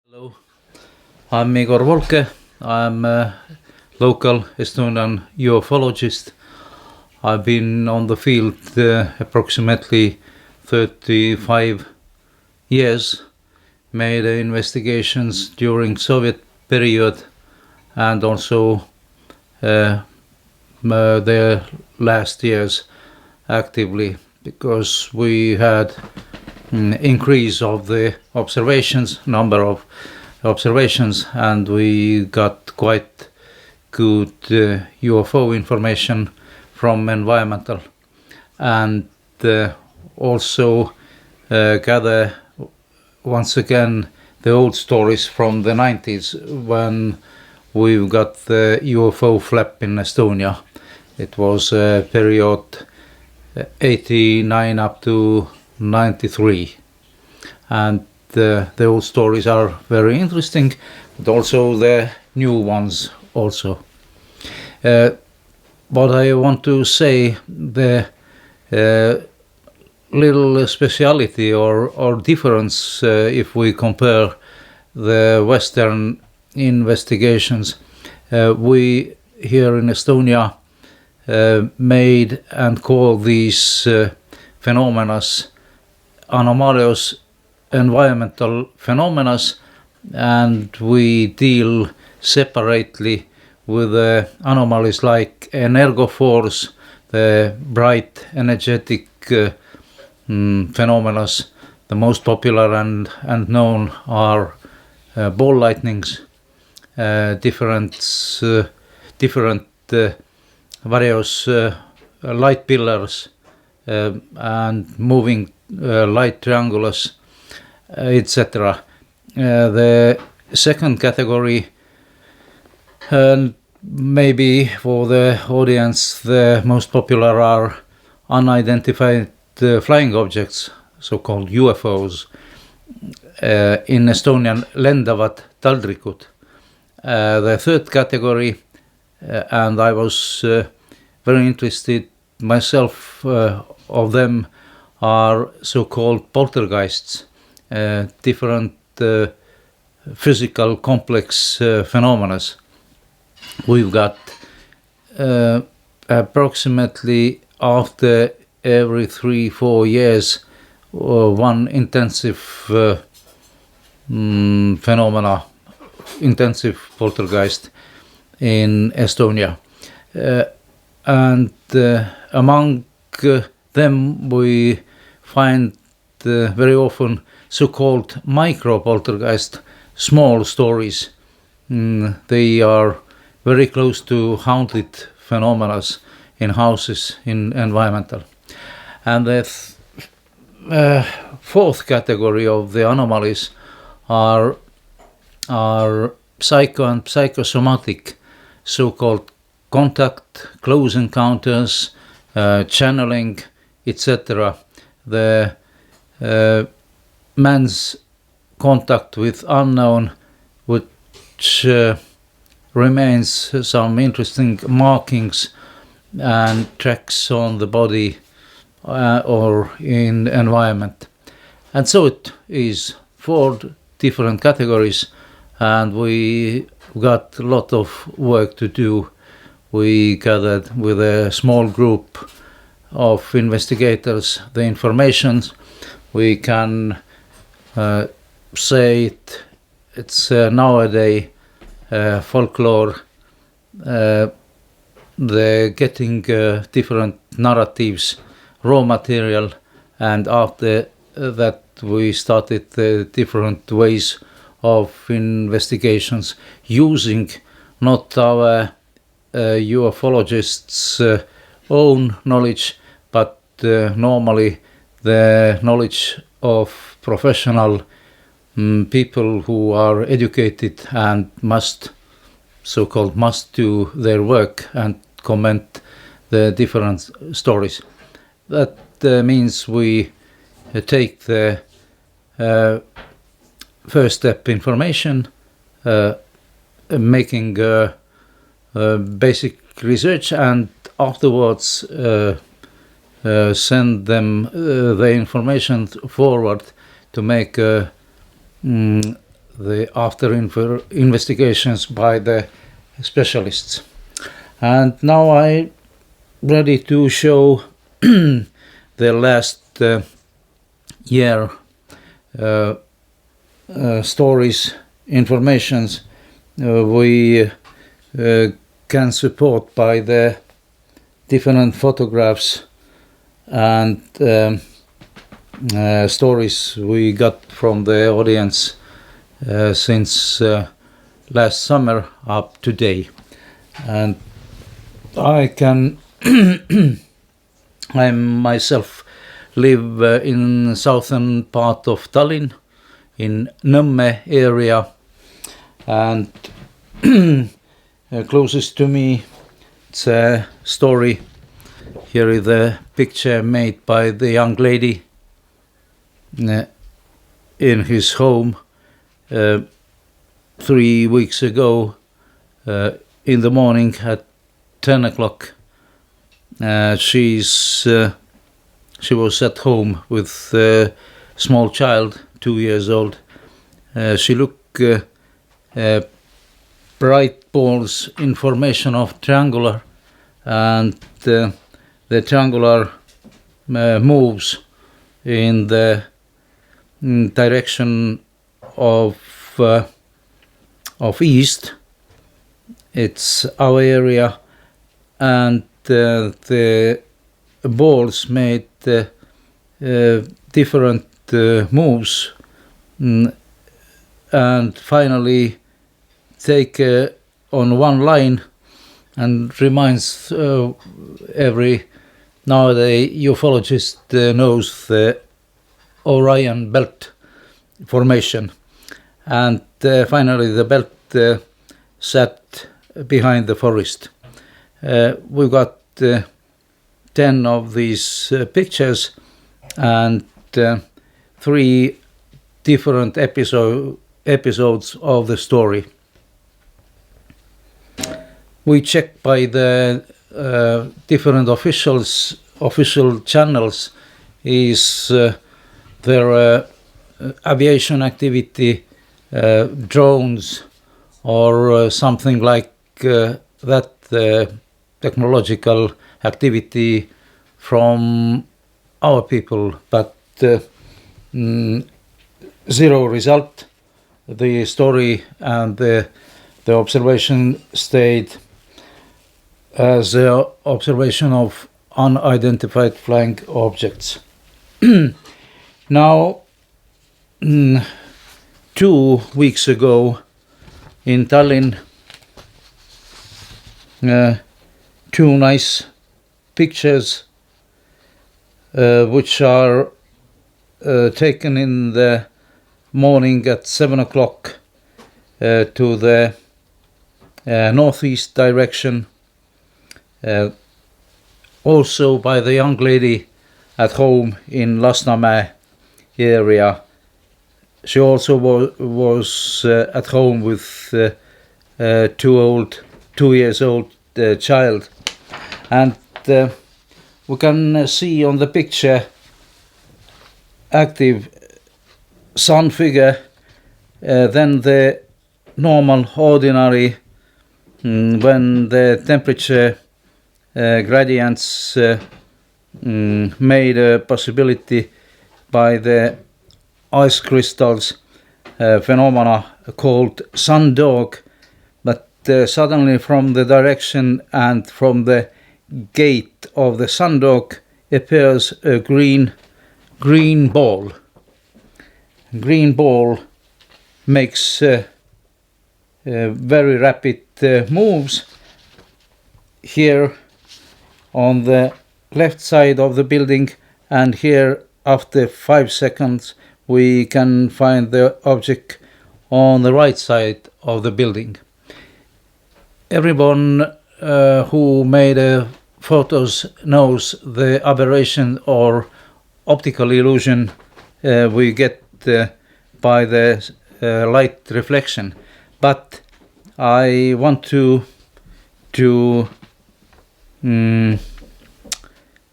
Hello, I'm Igor Volke. I'm a local Estonian ufologist. I've been on the field approximately 35 years, made investigations during Soviet period and also the last years actively because we had increase of the number of observations, and we got quite good UFO information from environmental, and also gather once again the old stories from the 90s when we got the UFO flap in Estonia. It was a period 89 up to 93, and the old stories are very interesting, but also the new ones also. What I want to say, the little speciality or difference if we compare the Western investigations, we here in Estonia made and call these phenomena anomalous environmental phenomena, and we deal separately with anomalies like energoforce, the bright energetic phenomena. The most popular and known are ball lightnings, different various light pillars and moving light triangles, etc. The second category, maybe for the audience, the most popular are unidentified flying objects, so-called UFOs. In Estonian, lendavad taldrikud. The third category, and I was very interested myself of them, are so-called poltergeists, different physical complex phenomena. We've got approximately after every 3-4 years one intensive phenomena, intensive poltergeist in Estonia, and among them we find very often so-called micro poltergeist, small stories. They are very close to haunted phenomena in houses, in environmental. And the fourth category of the anomalies are psycho and psychosomatic, so-called contact, close encounters, channeling, etc. The man's contact with unknown, which remains some interesting markings and tracks on the body or in environment. And so it is 4 different categories, and we got a lot of work to do. We gathered with a small group of investigators the information. We can say it's nowadays folklore, the getting different narratives, raw material, and after that we started the different ways of investigations using not our ufologists' own knowledge, but normally the knowledge of professional people who are educated and must do their work and comment the different stories. That means we take the first step information, making basic research, and afterwards send them the information forward to make after investigations by the specialists. And now I'm ready to show the last year stories, informations we can support by the different photographs and stories we got from the audience since last summer up to today. And I can I myself live in southern part of Tallinn, in Nõmme area, and closest to me it's a story. Here is the picture made by the young lady in his home 3 weeks ago in the morning at 10 o'clock. She was at home with a small child, 2 years old. She looked bright balls in formation of triangular, and the triangular moves in the direction of east. It's our area, and the balls made different moves, and finally take on one line, and reminds every nowadays ufologist knows the Orion belt formation, and finally the belt sat behind the forest. We got 10 of these pictures and 3 different episodes of the story. We checked by the different official channels is there aviation activity, drones, or something like that technological activity from our people, but zero result. The story and the observation stayed as an observation of unidentified flying objects. Now, 2 weeks ago in Tallinn, 2 nice pictures which are taken in the morning at 7 o'clock to the northeast direction, also by the young lady at home in Lasnamäe area. She also was at home with 2 years old child, and we can see on the picture active sun figure, then the normal ordinary when the temperature gradients made a possibility by the ice crystals phenomena called sun dog, but suddenly from the direction and from the gate of the sun dog appears a green ball. Green ball makes very rapid moves. Here on the left side of the building, and here after 5 seconds we can find the object on the right side of the building. Everyone who made photos knows the aberration or optical illusion we get by the light reflection. But I want to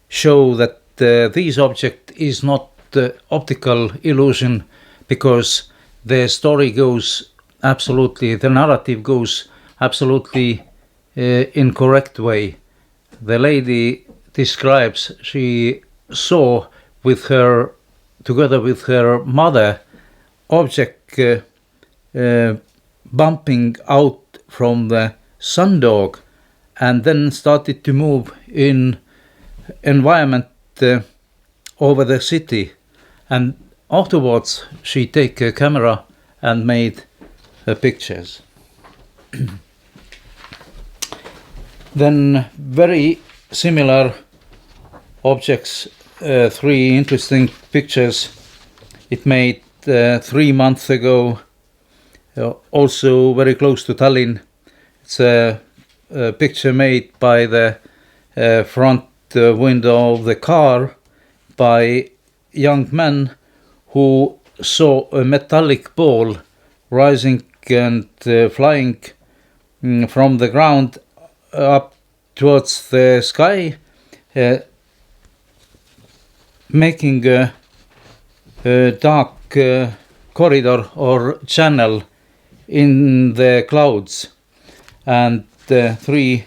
show that this object is not optical illusion, because the story goes absolutely, the narrative goes absolutely incorrect way. The lady describes she saw together with her mother, object bumping out from the sundog and then started to move in environment over the city. And afterwards she take a camera and made pictures. Then very similar objects, 3 interesting pictures it made 3 months ago, also very close to Tallinn. It's a picture made by the front window of the car by young man who saw a metallic ball rising and flying from the ground up towards the sky, making a dark corridor or channel in the clouds. And 3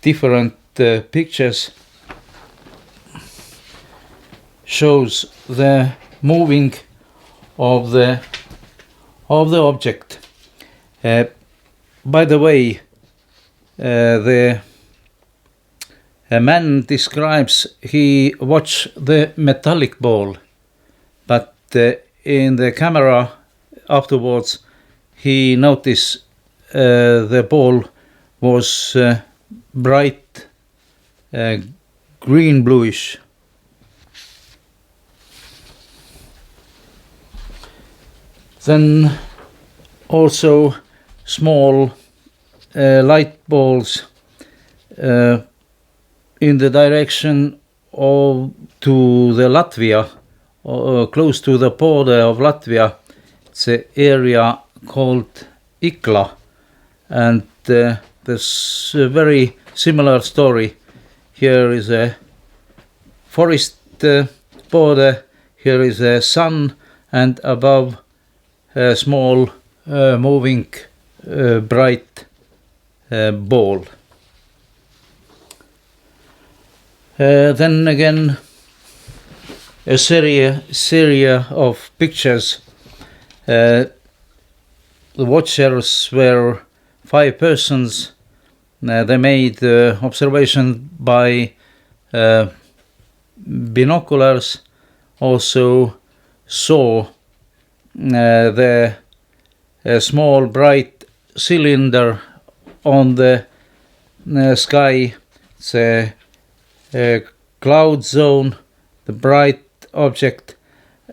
different pictures shows the moving of the object. By the way, the man describes he watched the metallic ball, but in the camera afterwards he noticed the ball was bright green bluish. Then also small light balls in the direction of to the Latvia, close to the border of Latvia. It's an area called Ikla, and there's a very similar story. Here is a forest border, here is a sun, and above a small moving bright ball. Then again, a series of pictures. The watchers were 5 persons. They made observation by binoculars, also saw the small bright cylinder on the sky. It's a cloud zone, the bright object.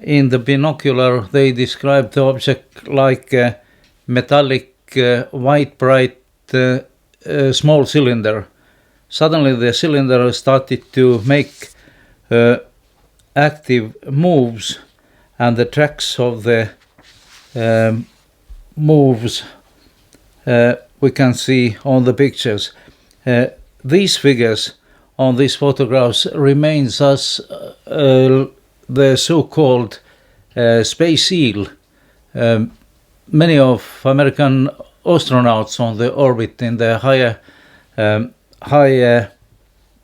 In the binocular they described the object like a metallic white bright small cylinder. Suddenly the cylinder started to make active moves, and the tracks of the moves we can see on the pictures. These figures on these photographs remains as the so-called space eel. Many of American astronauts on the orbit in the higher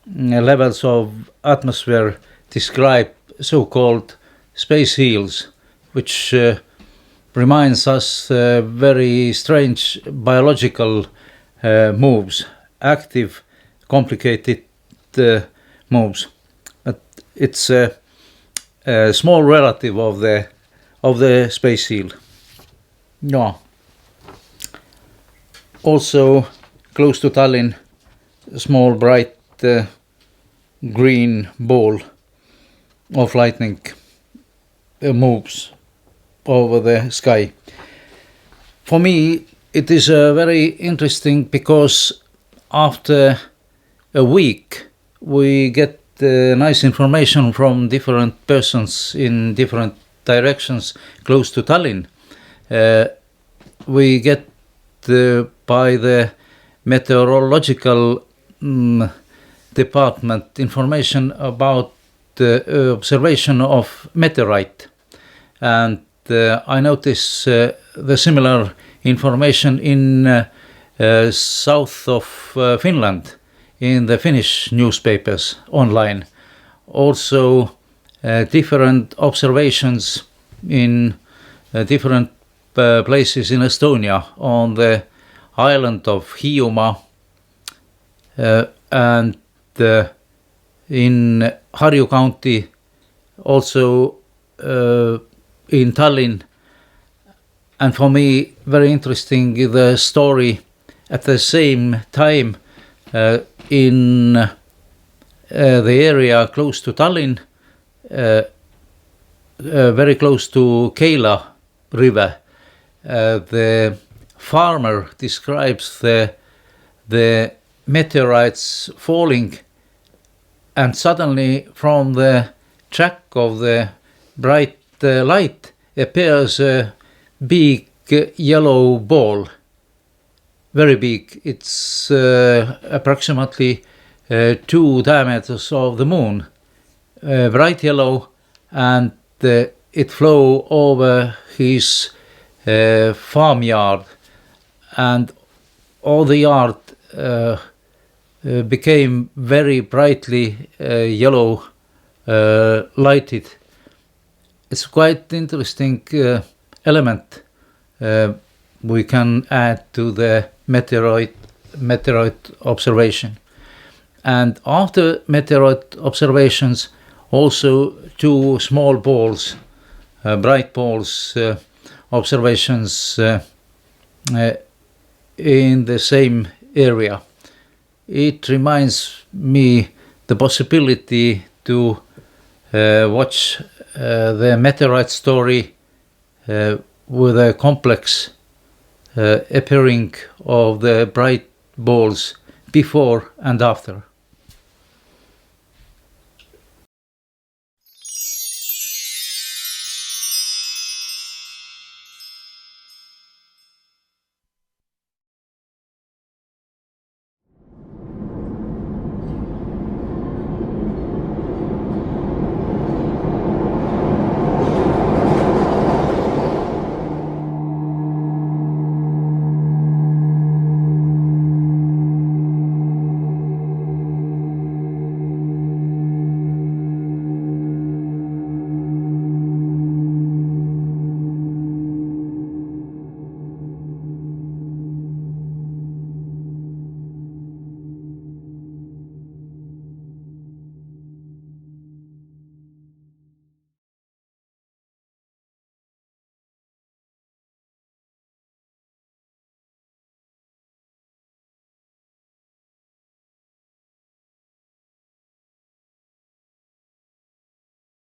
levels of atmosphere describe so-called space eels, which reminds us very strange biological moves, active, complicated moves. But it's a small relative of the space eel. Yeah. Also close to Tallinn, a small bright green ball of lightning moves over the sky. For me it is very interesting because after a week we get nice information from different persons in different directions close to Tallinn. We get by the meteorological department information about the observation of meteorite, and I notice the similar information in south of Finland, in the Finnish newspapers online. Also, different observations in different places in Estonia, on the island of Hiiumaa, and in Harju County, also in Tallinn. And for me, very interesting, the story at the same time in the area close to Tallinn, very close to Keila River. The farmer describes the meteorites falling, and suddenly from the track of the bright light appears a big yellow ball, very big. It's approximately 2 diameters of the moon, bright yellow, and it flew over his farmyard, and all the yard became very brightly yellow lighted. It's quite interesting element we can add to the meteorite observation. And after meteorite observations, also 2 small balls, bright balls, observations in the same area. It reminds me the possibility to watch the meteorite story with a complex appearing of the bright balls before and after.